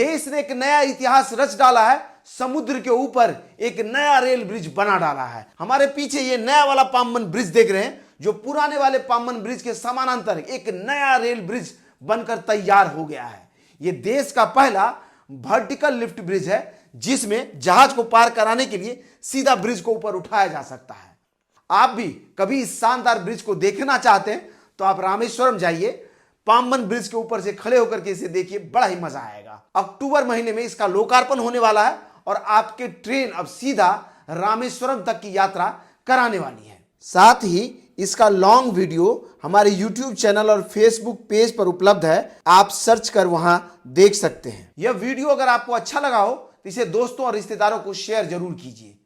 देश ने एक नया इतिहास रच डाला है, समुद्र के ऊपर एक नया रेल ब्रिज बना डाला है। हमारे पीछे ये नया वाला पामबन ब्रिज देख रहे हैं, जो पुराने वाले पामबन ब्रिज के समानांतर एक नया रेल ब्रिज बनकर तैयार हो गया है। ये देश का पहला वर्टिकल लिफ्ट ब्रिज है, जिसमें जहाज को पार कराने के लिए सीधा ब्रिज को ऊपर उठाया जा सकता है। आप भी कभी इस शानदार ब्रिज को देखना चाहते हैं तो आप रामेश्वरम जाइए, पामबन ब्रिज के ऊपर से खड़े होकर के इसे देखिए, बड़ा ही मजा आएगा। अक्टूबर महीने में इसका लोकार्पण होने वाला है और आपके ट्रेन अब सीधा रामेश्वरम तक की यात्रा कराने वाली है। साथ ही इसका लॉन्ग वीडियो हमारे YouTube चैनल और Facebook पेज पर उपलब्ध है, आप सर्च कर वहां देख सकते हैं। यह वीडियो अगर आपको अच्छा लगा हो तो इसे दोस्तों और रिश्तेदारों को शेयर जरूर कीजिए।